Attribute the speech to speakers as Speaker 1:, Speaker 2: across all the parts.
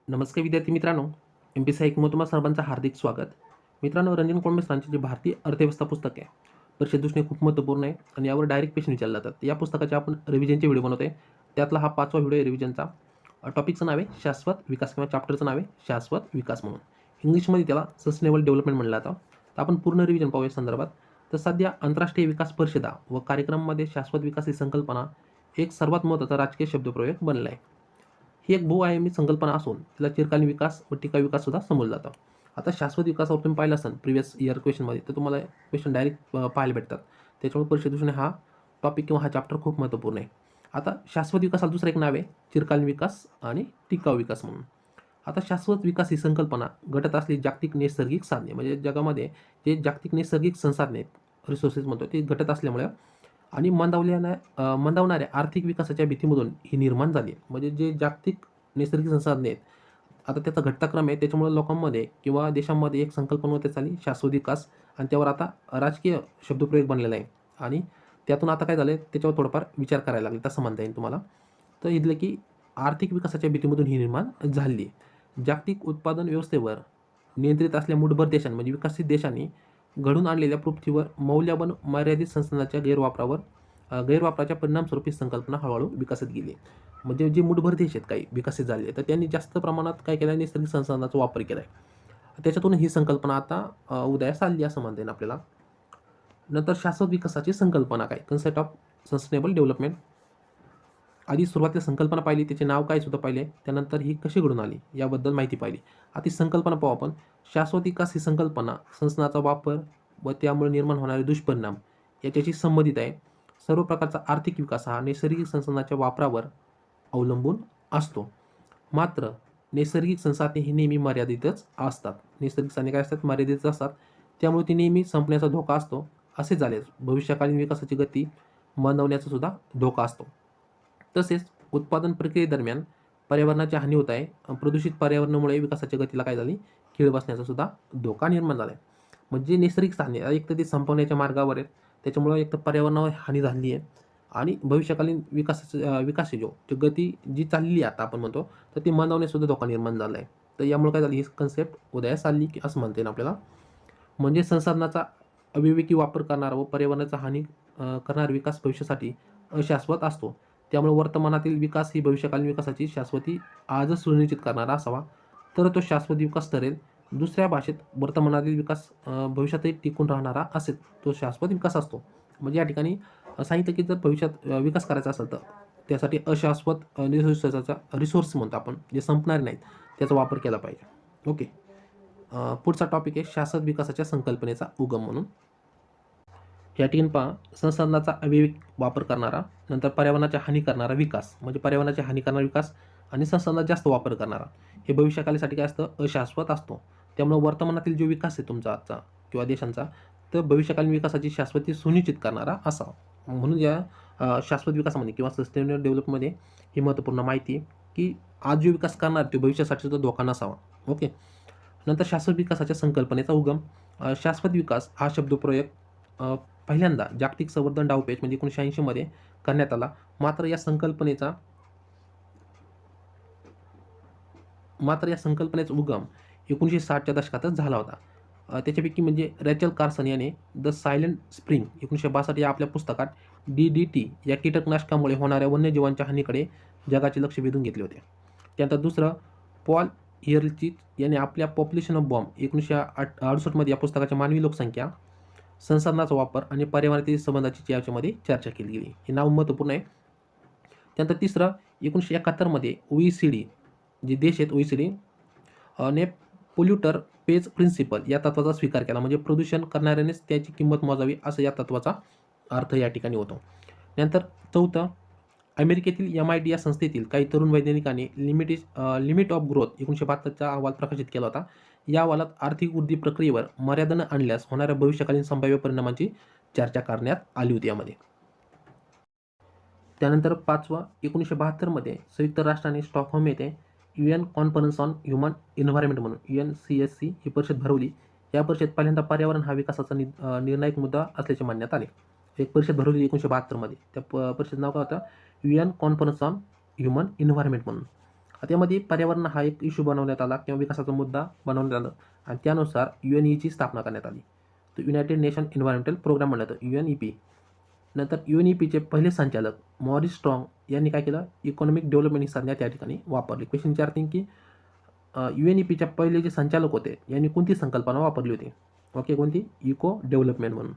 Speaker 1: नमस्कार विद्यार्थी मित्रांनो, MPSC ऐकून तुम्हा सर्वांचं हार्दिक स्वागत. मित्रांनो, रंजन कोळंबे सरांचे जे भारतीय अर्थव्यवस्था पुस्तक आहे, परीक्षेच्या दृष्टीने खूप महत्त्वपूर्ण आहे आणि यावर डायरेक्ट क्वेश्चन विचारले जातात. या पुस्तकाचे आपण रिव्हिजनचे व्हिडिओ बनवतोय. त्यातला हा 5वा व्हिडिओ आहे रिव्हिजनचा. टॉपिकचं नाव आहे शाश्वत विकास किंवा चॅप्टरचं नाव आहे शाश्वत विकास म्हणून. इंग्लिशमध्ये त्याला सस्टेनेबल डेव्हलपमेंट म्हणलं जातं. तर आपण पूर्ण रिव्हिजन पाहूया संदर्भात. तर सध्या आंतरराष्ट्रीय विकास परिषदा व कार्यक्रमामध्ये शाश्वत विकास ही संकल्पना एक सर्वात महत्त्वाचा राजकीय शब्दप्रयोग बनला आहे. ही एक बहुआयामी संकल्पना असून तिला चिरकालीन विकास व टिकाऊ विकास सुद्धा समजलं जातं. आता शाश्वत विकासावर तुम्ही पाहिलं असेल प्रिव्हियस इयर क्वेश्चनमध्ये, तर तुम्हाला क्वेश्चन डायरेक्ट पाहायला भेटतात. त्याच्यामुळे परीक्षेच्या दृष्टीने हा टॉपिक किंवा हा चॅप्टर खूप महत्त्वपूर्ण आहे. आता शाश्वत विकासाला दुसरं एक नाव आहे चिरकालीन विकास आणि टिकाऊ विकास म्हणून. आता शाश्वत विकास ही संकल्पना घटत असलेली जागतिक नैसर्गिक साधने, म्हणजे जगामध्ये जे जागतिक नैसर्गिक संसाधने आहेत, रिसोर्सेस म्हणतो, ते घटत असल्यामुळे आणि मंदावणाऱ्या आर्थिक विकासाच्या भीतीमधून ही निर्माण झाली. म्हणजे जे जागतिक नैसर्गिक संसाधने आहेत, आता त्याचा घटनाक्रम आहे, त्याच्यामुळे लोकांमध्ये किंवा देशांमध्ये एक संकल्पना होत आली शाश्वत विकास, आणि त्यावर आता राजकीय शब्दप्रयोग बनलेला आहे. आणि त्यातून आता काय झालं, त्याच्यावर थोडंफार विचार करायला लागले, तसं म्हणता येईल तुम्हाला. तर इथलं की आर्थिक विकासाच्या भीतीमधून ही निर्माण झाली. जागतिक उत्पादन व्यवस्थेवर नियंत्रित असलेल्या मूठभर देशांनी, म्हणजे विकसित देशांनी घडून आणलेल्या पृथ्वीवर मौल्यवान मर्यादित संसाधनाच्या गैरवापराच्या परिणामस्वरूप ही संकल्पना हळूहळू विकसित गेली. म्हणजे जे मूठभर देश आहेत काही विकसित झाले, तर त्यांनी जास्त प्रमाणात काय केलं, नैसर्गिक संसाधनाचा वापर केला आहे. त्याच्यातून ही संकल्पना आता उदयास आली असं म्हणता येईल आपल्याला. नंतर शाश्वत विकासाची संकल्पना काय, कन्सेप्ट ऑफ सस्टेनेबल डेव्हलपमेंट. आधी सुरुवातीला संकल्पना पाहिली, त्याचे नाव काय सुद्धा पाहिले, त्यानंतर ही कशी घडून आली याबद्दल माहिती पाहिली. आता ही संकल्पना पाहू आपण. शाश्वत विकास ही संकल्पना संसाधनाचा वापर व त्यामुळे निर्माण होणारे दुष्परिणाम याच्याशी संबंधित आहे. सर्व प्रकारचा आर्थिक विकास हा नैसर्गिक संसाधनाच्या वापरावर अवलंबून असतो. मात्र नैसर्गिक संसाधने ही नेहमी मर्यादितच असतात. नैसर्गिक साधने काय असतात, मर्यादित असतात. त्यामुळे ती नेहमी संपण्याचा धोका असतो. असे झाले भविष्यकालीन विकासाची गती मंदावण्याचा सुद्धा धोका असतो. तसेच उत्पादन प्रक्रियेदरम्यान पर्यावरणाची हानी होत आहे. प्रदूषित पर्यावरणामुळे विकासाच्या गतीला काय झाली, खीळ बसण्याचा सुद्धा धोका निर्माण झाला आहे. म्हणजे नैसर्गिक साधने एक तर ती संपवण्याच्या मार्गावर आहेत, त्याच्यामुळे एक तर पर्यावरणावर हानी झाली आहे आणि भविष्यकालीन विकासाची जो गती जी चालली आहे आता आपण म्हणतो, तर ती मंदावण्यासुद्धा धोका निर्माण झाला आहे. तर यामुळे काय झालं, ही कन्सेप्ट उदयास आली की असं म्हणता येईल आपल्याला. म्हणजे संसाधनाचा अविवेकी वापर करणारा व पर्यावरणाचा हानी करणारा विकास भविष्यासाठी अशाश्वत असतो. त्यामुळे वर्तमानातील विकास ही भविष्यकालीन विकासाची शाश्वती आजच सुनिश्चित करणारा असावा, तर तो शाश्वत विकास ठरेल. दुसऱ्या भाषेत वर्तमानातील विकास भविष्यातही टिकून राहणारा असेल, तो शाश्वत विकास असतो. म्हणजे या ठिकाणी सांगितलं की जर भविष्यात विकास करायचा असेल तर त्यासाठी अशाश्वत रिसोर्स म्हणतो आपण, जे संपणार नाहीत, त्याचा वापर केला पाहिजे. ओके. पुढचा टॉपिक आहे शाश्वत विकासाच्या संकल्पनेचा उगम म्हणून. या ठिकाणी पहा, संसाधनाचा अविवेक वापर करणारा, नंतर पर्यावरणाची हानी करणारा विकास, म्हणजे पर्यावरणाची हानी करणारा विकास आणि संसाधनाचा जास्त वापर करणारा, हे भविष्यकालीसाठी काय असतं, अशाश्वत असतो. त्यामुळे वर्तमानातील जो विकास आहे तुमचा आजचा किंवा देशांचा, तर भविष्यकालीन विकासाची शाश्वती सुनिश्चित करणारा असावा. म्हणून या शाश्वत विकासामध्ये किंवा सस्टेनेबल डेव्हलपमध्ये ही महत्त्वपूर्ण माहिती आहे की आज जो विकास करणार तो भविष्यासाठी सुद्धा धोका नसावा. ओके. नंतर शाश्वत विकासाच्या संकल्पनेचा उगम. शाश्वत विकास हा शब्दप्रयोग पहिल्यांदा जागतिक संवर्धन डावपेच म्हणजे 1980 मध्ये करण्यात आला. मात्र या संकल्पनेचा उगम 1960च्या दशकातच झाला होता. त्याच्यापैकी म्हणजे रॅचल कार्सन याने द सायलेंट स्प्रिंग 1962 या आपल्या पुस्तकात DDT या कीटकनाशकामुळे होणाऱ्या वन्यजीवांच्या हानीकडे जगाचे लक्ष वेधून घेतले होते. त्यानंतर दुसरं, पॉल इयरचिच याने आपल्या पॉप्युलेशन ऑफ बॉम्ब 1968 मध्ये या पुस्तकाच्या मानवी लोकसंख्या, संसाधनाचा वापर आणि पर्यावरणातील संबंधाची याच्यामध्ये चर्चा केली गेली. हे नाव महत्त्वपूर्ण आहे. त्यानंतर तिसरं, 1971 मध्ये OECD जे देश आहेत OECD ने पोल्युटर पेज प्रिन्सिपल या तत्वाचा स्वीकार केला. म्हणजे प्रदूषण करणाऱ्यानेच त्याची किंमत मोजावी, असं या तत्वाचा अर्थ या ठिकाणी होतो. नंतर चौथं, अमेरिकेतील MIT या संस्थेतील काही तरुण वैज्ञानिकांनी लिमिट ऑफ ग्रोथ 1972चा अहवाल प्रकाशित केला होता. या अहवालात आर्थिक वृद्धी प्रक्रियेवर मर्यादा न आणल्यास होणाऱ्या भविष्यकालीन संभाव्य परिणामांची चर्चा करण्यात आली होती यामध्ये. त्यानंतर पाचवा, 1972 मध्ये संयुक्त राष्ट्रांनी स्टॉकहोम येथे UN conference on human environment म्हणून UNCSC ही परिषद भरवली. या परिषदेत पहिल्यांदा पर्यावरण हा विकासाचा निर्णायक मुद्दा असल्याचे मानण्यात आले. एक परिषद भरवली 1972 मध्ये. त्या परिषदेचं नाव काय होतं, UN conference on human environment म्हणून. आता यामध्ये पर्यावरण हा एक इश्यू बनवण्यात आला किंवा विकासाचा मुद्दा बनवण्यात आला आणि त्यानुसार UNEची स्थापना करण्यात आली. तर युनायटेड नेशन एन्व्हायरमेंटल प्रोग्राम म्हणलं तर UNEP. नंतर UNEPचे पहिले संचालक मॉरिस स्ट्रॉंग यांनी काय केलं, इकॉनॉमिक डेव्हलपमेंट ही संज्ञा त्या ठिकाणी वापरली. क्वेश्चन विचारतील की UNEPच्या पहिले जे संचालक होते यांनी कोणती संकल्पना वापरली होती? ओके, कोणती? इको डेव्हलपमेंट म्हणून.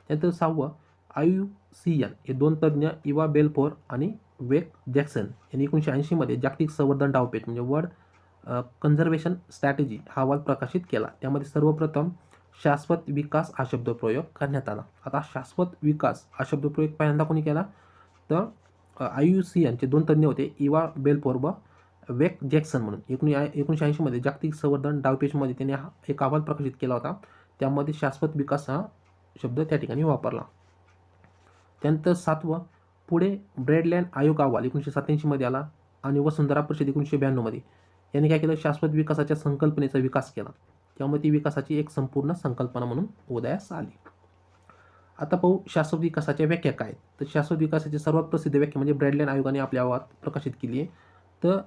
Speaker 1: त्यानंतर 6वं IUCN हे 2 तज्ज्ञ इवा बेलफोर आणि वेक जॅक्सन यांनी 1980 मध्ये जागतिक संवर्धन डावपेच म्हणजे वर्ल्ड कन्झर्वेशन स्ट्रॅटेजी हा अहवाल प्रकाशित केला. त्यामध्ये सर्वप्रथम शाश्वत विकास हा शब्दप्रयोग करण्यात आला. आता शाश्वत विकास हा शब्दप्रयोग पहिल्यांदा कोणी केला? तर IUCNचे 2 तज्ज्ञ होते, इवा बेलफोर व वेक जॅक्सन म्हणून. 1980 मध्ये जागतिक संवर्धन डावपेचमध्ये त्यांनी हा एक अहवाल प्रकाशित केला होता. त्यामध्ये शाश्वत विकास हा शब्द त्या ठिकाणी वापरला. त्यानंतर 7वं पुढे ब्रॅडलँड आयोग अहवाल 1987 मध्ये आला आणि वसुंधरा परिषद 1992 मध्ये. यांनी काय केलं? शाश्वत विकासाच्या संकल्पनेचा विकास केला. त्यामुळे ती विकासाची एक संपूर्ण संकल्पना म्हणून उदयास आली. आता पाहू शाश्वत विकासाच्या व्याख्या काय. तर शाश्वत विकासाची सर्वात प्रसिद्ध व्याख्या म्हणजे ब्रॅडलँड आयोगाने आपल्या अहवालात प्रकाशित केली आहे. तर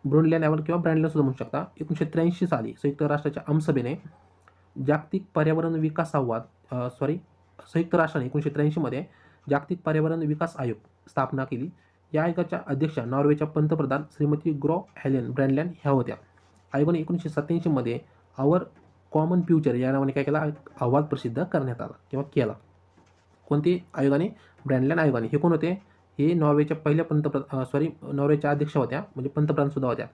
Speaker 1: ब्रॉडलँड अहवाल किंवा ब्रॅडलँड सुद्धा म्हणू शकता. 1983 साली संयुक्त राष्ट्राच्या आमसभेने जागतिक पर्यावरण विकास अहवाल संयुक्त राष्ट्राने 1983 मध्ये जागतिक पर्यावरण विकास आयोग स्थापना केली. या आयोगाच्या अध्यक्षा नॉर्वेच्या पंतप्रधान श्रीमती ग्रो हेलेन ब्रॅडलँड ह्या होत्या. आयोगाने 1987 मध्ये आवर कॉमन फ्युचर या नावाने काय केला? अहवाल प्रसिद्ध करण्यात आला किंवा केला. कोणती आयोगाने? ब्रॅडलँड आयोगाने. हे कोण होते? हे नॉर्वेच्या पहिल्या नॉर्वेच्या अध्यक्षा होत्या, म्हणजे पंतप्रधान सुद्धा होत्या,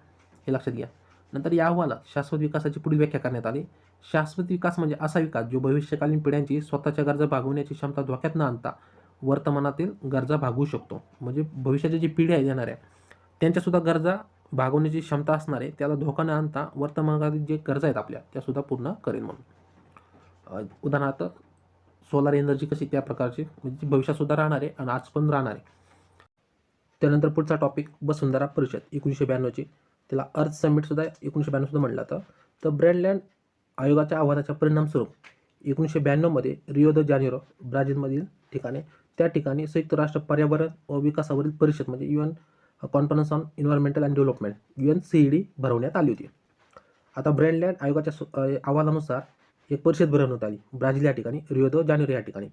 Speaker 1: हे लक्षात घ्या. नंतर या अहवालात शाश्वत विकासाची पुढील व्याख्या करण्यात आली. शाश्वत विकास म्हणजे असा विकास जो भविष्यकालीन पिढ्यांची स्वतःच्या गरजा भागवण्याची क्षमता धोक्यात न आणता वर्तमानातील गरजा भागवू शकतो. म्हणजे भविष्याच्या जी पिढी आहे येणाऱ्या त्यांच्यासुद्धा गरजा भागवण्याची क्षमता असणार आहे, त्याला धोका न आणता वर्तमानातील जे गरजा आहेत आपल्या त्यासुद्धा पूर्ण करेल म्हणून. उदाहरणार्थ सोलार एनर्जी कशी त्या प्रकारची म्हणजे भविष्यातसुद्धा राहणार आहे आणि आज पण राहणार आहे. त्यानंतर पुढचा टॉपिक वसुंधरा परिषद 1992ची. त्याला अर्थ समिट सुद्धा 1992 सुद्धा म्हणलं जातं. तर ब्रॅडलँड आयोगाच्या अहवालाच्या परिणामस्वरूप 1992 मध्ये रिओ द जानेरो ब्राझीलमधील ठिकाणी त्या ठिकाणी संयुक्त राष्ट्र पर्यावरण व विकासावरील परिषद म्हणजे UN conference on environmental and development UNCED भरवण्यात आली होती. आता ब्रॅडलँड आयोगाच्या अहवालानुसार एक परिषद भरवण्यात आली ब्राझील या ठिकाणी, रिओ द जानेरो या ठिकाणी.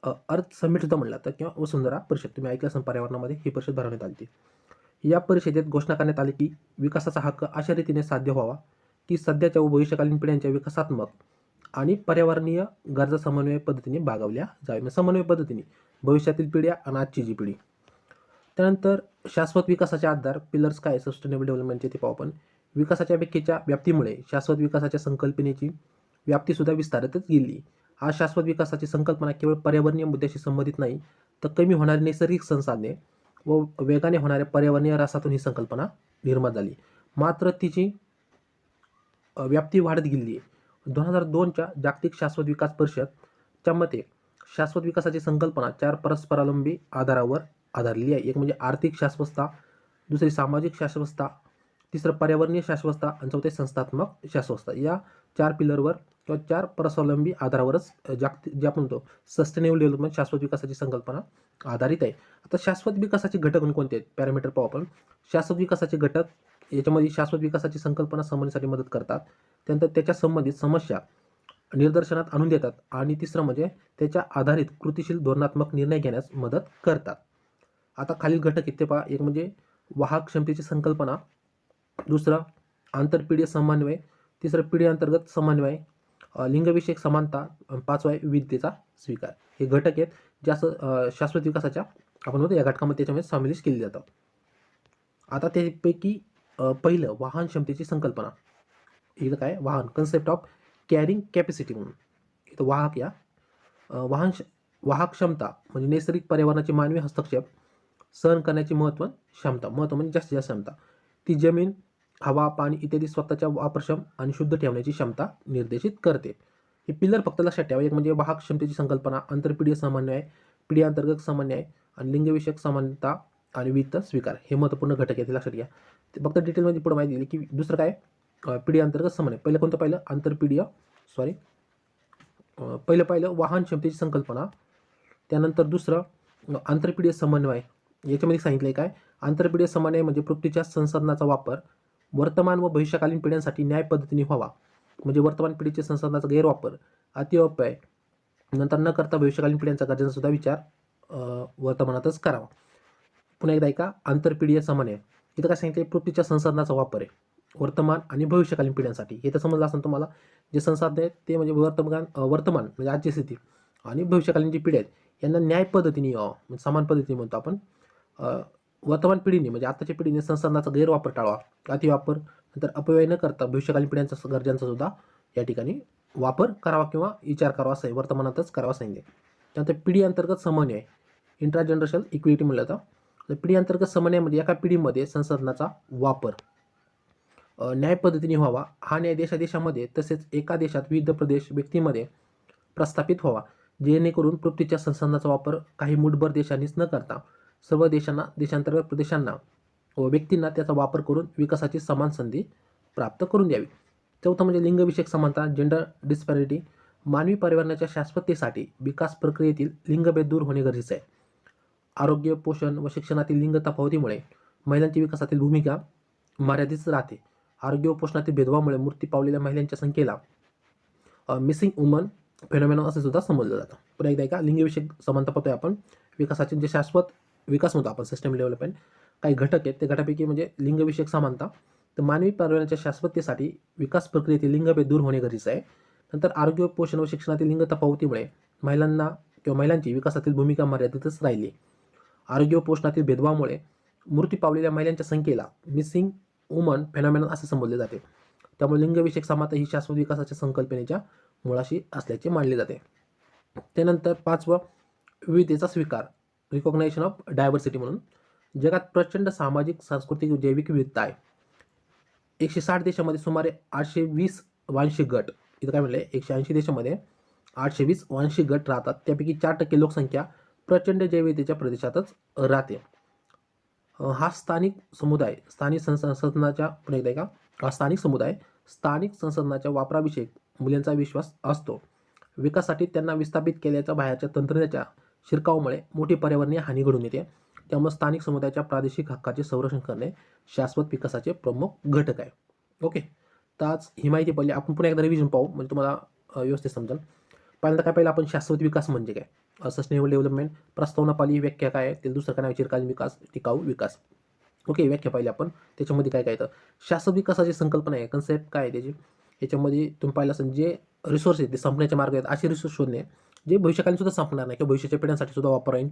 Speaker 1: अर्थ समिट सुद्धा म्हणलं तर किंवा वसुंधरा परिषद तुम्ही ऐकलं असेल पर्यावरणामध्ये, ही परिषद भरवण्यात आली होती. या परिषदेत घोषणा करण्यात आली की विकासाचा हक्क अशा रीतीने साध्य व्हावा की सध्याच्या व भविष्यकालीन पिढ्यांच्या विकासात्मक आणि पर्यावरणीय गरजा समन्वय पद्धतीने भागवल्या जाव्या. समन्वय पद्धतीने भविष्यातील पिढ्या आणि आजची जी पिढी. त्यानंतर शाश्वत विकासाचे आधार पिलर्स काय सस्टेनेबल डेव्हलपमेंटचे ते पाहू आपण. विकासाच्या व्याख्येच्या व्याप्तीमुळे शाश्वत विकासाच्या संकल्पनेची व्याप्तीसुद्धा विस्तारतच गेली. आज शाश्वत विकासाची संकल्पना केवळ पर्यावरणीय मुद्द्याशी संबंधित नाही, तर कमी होणारी नैसर्गिक संसाधने व वेगाने होणाऱ्या पर्यावरणीय ऱ्हासातून ही संकल्पना निर्माण झाली. मात्र तिची व्याप्ती वाढत गेली आहे. 2002च्या जागतिक शाश्वत विकास परिषदच्या मते शाश्वत विकासाची संकल्पना 4 परस्परावलंबी आधारावर आधारलेली आहे. एक म्हणजे आर्थिक शाश्वतता, दुसरी सामाजिक शाश्वतता, तिसरं पर्यावरणीय शाश्वतता आणि चौथे संस्थात्मक शाश्वतता. या 4 पिलरवर किंवा 4 परस्परावलंबी आधारावरच जागतिक जे आपण म्हणतो सस्टेनेबल डेव्हलपमेंट शाश्वत विकासाची संकल्पना आधारित आहे. आता शाश्वत विकासाचे घटक कोणते आहेत? पॅरामीटर पाहू आपण. शाश्वत विकासाचे घटक याच्यामध्ये शाश्वत विकासाची संकल्पना समजण्यासाठी मदत करतात. त्यानंतर त्याच्या संबंधित समस्या निदर्शनात आणून देतात आणि तिसरं म्हणजे त्याच्या आधारित कृतीशील धोरणात्मक निर्णय घेण्यास मदत करतात. आता खालील घटक आहेत ते पहा. एक म्हणजे वाहक क्षमतेची संकल्पना, दुसरं आंतरपिढीय समन्वय, तिसरं पिढी अंतर्गत समन्वय, लिंगविषयक समानता, पाचवा आहे विविधतेचा स्वीकार. हे घटक आहेत जे शाश्वत विकासाच्या आपण म्हणतो या घटकामध्ये त्याच्यामध्ये समावेश केले जातात. आता त्यापैकी पहिलं वाहन क्षमतेची संकल्पना. इथं काय वाहन कन्सेप्ट ऑफ कॅरिंग कॅपॅसिटी म्हणून. इथं वाहक या वाहक क्षमता म्हणजे नैसर्गिक पर्यावरणाचे मानवी हस्तक्षेप सहन करण्याची महत्त्व म्हणजे जास्तीत जास्त क्षमता. ती जमीन, हवा, पाणी इत्यादी स्वतःच्या वापरक्षम आणि शुद्ध ठेवण्याची क्षमता निर्देशित करते. हे पिलर फक्त लक्षात ठेवा. एक म्हणजे वाहक क्षमतेची संकल्पना, आंतरपिढीय समन्वय, पिढी अंतर्गत समन्वय आणि लिंगविषयक समानता आणि विविध स्वीकार. हे महत्त्वपूर्ण घटक आहेत, लक्षात घ्या. ते फक्त डिटेलमध्ये पुढे माहिती दिली की दुसरं काय पिढी अंतर्गत समन्वय. पहिलं कोणतं पाहिलं? पहिलं वाहन क्षमतेची संकल्पना, त्यानंतर दुसरं आंतरपिढीय समन्वय, याच्यामध्ये सांगितलं आहे काय, आंतरपिढीय समन्वय म्हणजे पृथ्वीच्या संसाधनाचा वापर वर्तमान व भविष्यकालीन पिढ्यांसाठी न्याय पद्धतीने व्हावा. म्हणजे वर्तमान पिढीच्या संसाधनाचा गैरवापर, अतिव्यय नंतर न करता भविष्यकालीन पिढ्यांचा गरजेचा सुद्धा विचार वर्तमानातच करावा. पुन्हा एकदा ऐका, आंतरपिढीय समन्वय. इथं काय सांगितलं, पृथ्वीच्या संसाधनाचा वापर आहे वर्तमान आणि भविष्यकालीन पिढ्यांसाठी. हे तर समजलं असेल तुम्हाला. जे संसाधन आहेत ते म्हणजे वर्तमान म्हणजे आजची स्थिती आणि भविष्यकालीन जी पिढी आहेत यांना न्याय पद्धतीने यावं, म्हणजे समान पद्धतीने म्हणतो आपण. वर्तमान पिढीने म्हणजे आताच्या पिढीने संसाधनाचा गैरवापर टाळावा, अतिवापर नंतर अपव्यय न करता भविष्यकालीन पिढ्यांचा गरजांचा सुद्धा या ठिकाणी वापर करावा किंवा विचार करावा असं आहे, वर्तमानातच करावा सांगितले. त्यानंतर पिढी अंतर्गत समन्वय, इंट्रा जनरेशनल इक्विटी म्हणलं जातं. पिढी अंतर्गत समन्वय म्हणजे एका पिढीमध्ये संसाधनाचा वापर न्याय पद्धतीने व्हावा. हा न्याय देशादेशामध्ये तसेच एका देशात विविध प्रदेश व्यक्तीमध्ये प्रस्थापित व्हावा, जेणेकरून पृथ्वीच्या संसाधनाचा वापर काही मूठभर देशांनीच न करता सर्व देशांना, देशांतर्गत प्रदेशांना व व्यक्तींना त्याचा वापर करून विकासाची समान संधी प्राप्त करून द्यावी. चौथं म्हणजे लिंगविषयक समानता, जेंडर डिस्पॅरिटी. मानवी पर्यावरणाच्या शाश्वततेसाठी विकास प्रक्रियेतील लिंगभेद दूर होणे गरजेचे आहे. आरोग्य, पोषण व शिक्षणातील लिंग तफावतीमुळे महिलांची विकासातील भूमिका मर्यादित राहते. आरोग्य व पोषणातील भेदभावामुळे मृत्यू पावलेल्या महिलांच्या संख्येला मिसिंग वुमन फेनॉमेनॉन असे सुद्धा समजलं जातं. पुन्हा एकदा एका लिंगविषयक समानता पाहतोय आपण. विकासाचे जे शाश्वत विकास म्हणतो आपण, सिस्टम डेव्हलपमेंट, काही घटक आहेत ते घटापैकी म्हणजे लिंगविषयक समानता. तर मानवी पर्यावरणाच्या शाश्वततेसाठी विकास प्रक्रियेतील लिंगभेद दूर होणे गरजेचं आहे. नंतर आरोग्य, पोषण व शिक्षणातील लिंग तफावतीमुळे महिलांना किंवा महिलांची विकासातील भूमिका मर्यादितच राहिली. आरोग्य व पोषणातील भेदभावामुळे मृत्यू पावलेल्या महिलांच्या संख्येला मिसिंग वुमन फेनॉमेनॉन असे संबोधले जाते. त्यामुळे लिंगविषयक समानता ही शाश्वत विकासाच्या संकल्पनेच्या मुळाशी असल्याचे मानले जाते. त्यानंतर पाचवं, विविधतेचा स्वीकार, रिकॉग्नायझेशन ऑफ डायव्हर्सिटी म्हणून. जगात प्रचंड सामाजिक, सांस्कृतिक व जैविक विविधता आहे. 160 देशामध्ये सुमारे 820 वांशिक गट, इथं काय म्हणलं, 180 देशामध्ये 820 वांशिक गट राहतात. त्यापैकी 4% लोकसंख्या प्रचंड जैविधतेच्या प्रदेशातच राहते. हा स्थानिक समुदाय स्थानिक संसाधनाच्या पुन्हा एकदा का हा स्थानिक समुदाय स्थानिक संसाधनाच्या वापराविषयी मुलांचा विश्वास असतो. विकासासाठी त्यांना विस्थापित केल्याच्या बाहेरच्या तंत्रज्ञानाच्या शिरकावामुळे मोठी पर्यावरणीय हानी घडून येते. त्यामुळे स्थानिक समुदायाच्या प्रादेशिक हक्काचे संरक्षण करणे शाश्वत विकासाचे प्रमुख घटक आहे. ओके, तर आज ही माहिती पडली. आपण पुन्हा एकदा रिव्हिजन पाहू म्हणजे तुम्हाला व्यवस्थित समजेल. पहिल्यांदा काय पाहिलं आपण, शाश्वत विकास म्हणजे काय, सस्टेनेबल डेव्हलपमेंट. प्रस्तावना पाहिली, व्याख्या काय आहे, दुसरं काय नाव, चिरकालीन विकास, टिकाऊ विकास. ओके, व्याख्या पाहिली आपण. त्याच्यामध्ये काय काय तर शाश्वत विकासाची संकल्पना आहे, कन्सेप्ट काय आहे त्याची. याच्यामध्ये तुम्ही पाहिलं असेल, जे रिसोर्स आहेत ते संपण्याचे मार्ग आहेत, असे रिसोर्स शोधणे जे भविष्यकालीन सुद्धा संपणार नाही किंवा भविष्याच्या पिढ्यांसाठी सुद्धा वापर होईल,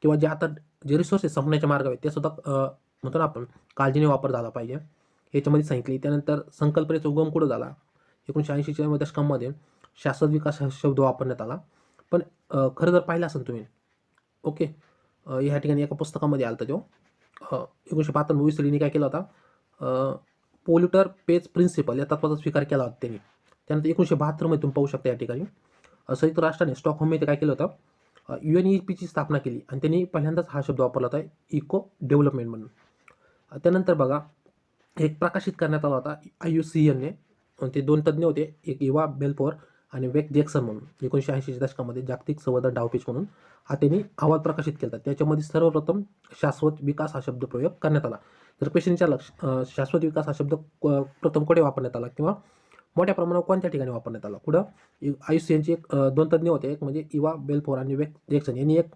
Speaker 1: किंवा जे आता जे रिसोर्सेस संपण्याचे मार्ग आहेत ते सुद्धा म्हणतो ना आपण काळजीने वापर झाला पाहिजे, याच्यामध्ये सांगितले. त्यानंतर संकल्पनेचा उगम कुठं झाला, 1980च्या दशकांमध्ये शाश्वत विकास हा शब्द वापरण्यात आला. पण खरं जर पाहिलं असेल तुम्ही, ओके, ह्या ठिकाणी एका पुस्तकामध्ये आलं होतं, तो 1975 OECD काय केला होता, पोल्युटर पेज प्रिन्सिपल या तत्वाचा स्वीकार केला होता त्यांनी. त्यानंतर 1972 मध्ये तुम्ही पाहू शकता या ठिकाणी संयुक्त राष्ट्राने स्टॉकहोम येथे काय केलं होतं, UNEPची स्थापना केली आणि त्यांनी पहिल्यांदाच हा शब्द वापरला होता, इको डेव्हलपमेंट म्हणून. त्यानंतर बघा, एक प्रकाशित करण्यात आला होता IUCNने. ते 2 तज्ज्ञ होते, एक इवा बेल्फोर आणि वेक जॅक्सन म्हणून. 1980च्या दशकामध्ये जागतिक संवर्धन डावपेच म्हणून हा त्यांनी अहवाल प्रकाशित केला होता. त्याच्यामध्ये सर्वप्रथम शाश्वत विकास हा शब्द प्रयोग करण्यात आला. जर क्वेश्चन विचारला शाश्वत विकास हा शब्द प्रथम कुठे वापरण्यात आला किंवा मोठ्या प्रमाणावर कोणत्या ठिकाणी वापरण्यात आला, कुठं, IUCNचे 2 तज्ज्ञ होते, एक म्हणजे इवा बेल्फोर आणि वेक जॅक्सन यांनी एक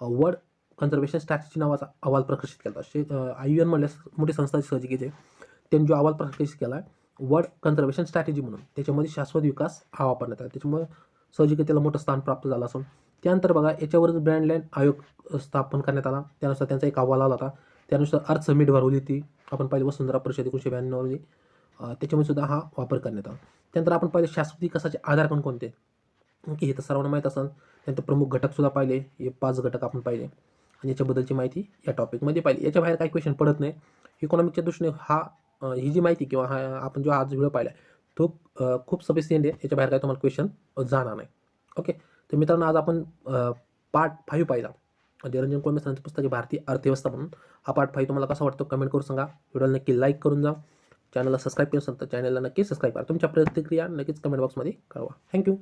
Speaker 1: वर्ल्ड कन्झर्वेशन स्ट्रॅटेजी नावाचा अहवाल प्रकाशित केला होता. IUN म्हणल्यास मोठी संस्था सहजिकीचे, त्यांनी जो अहवाल प्रकाशित केला आहे वर्ल्ड कन्झर्वेशन स्ट्रॅटेजी म्हणून, त्याच्यामध्ये शाश्वत विकास हा वापरण्यात आला. त्याच्यामुळे सहजिक त्याला मोठं स्थान प्राप्त झालं असून. त्यानंतर बघा, याच्यावरच ब्रँडलँड आयोग स्थापन करण्यात आला. त्यानुसार त्यांचा एक अहवाल आला होता. त्यानुसार अर्थ समिट भरवली ती आपण पाहिली, वसुंधरा परिषद 1992 त्याच्यामध्ये सुद्धा हा वापर करण्यात आला. त्यानंतर आपण पाहिले शाश्वत विकासाचे आधार कोणते, ओके, हे तर सर्वांना माहीत असेल. त्यानंतर प्रमुख घटक सुद्धा पाहिले, हे 5 घटक आपण पाहिले आणि याच्याबद्दलची माहिती या टॉपिकमध्ये पाहिली. याच्या बाहेर काही क्वेश्चन पडत नाही. इकॉनॉमिकच्या दृष्टीने ही जी माहिती किंवा हा आपण जो आज व्हिडिओ पाहिला तो खूप सफिशियंट आहे. याच्या बाहेर काय तुम्हाला क्वेश्चन जाणार नाही. ओके, तर मित्रांनो, आज आपण पार्ट 5 पाहिला, म्हणजे रंजन कोळंबे सरांचं पुस्तक आहे भारतीय अर्थव्यवस्था म्हणून. हा पार्ट 5 तुम्हाला कसा वाटतो कमेंट करून सांगा. व्हिडिओला नक्की लाईक करून जा. चॅनलला सबस्क्राईब केलं असेल तर चॅनलला नक्की सबस्क्राईब करा. तुमच्या प्रतिक्रिया नक्कीच कमेंट बॉक्समध्ये कळवा. थँक्यू.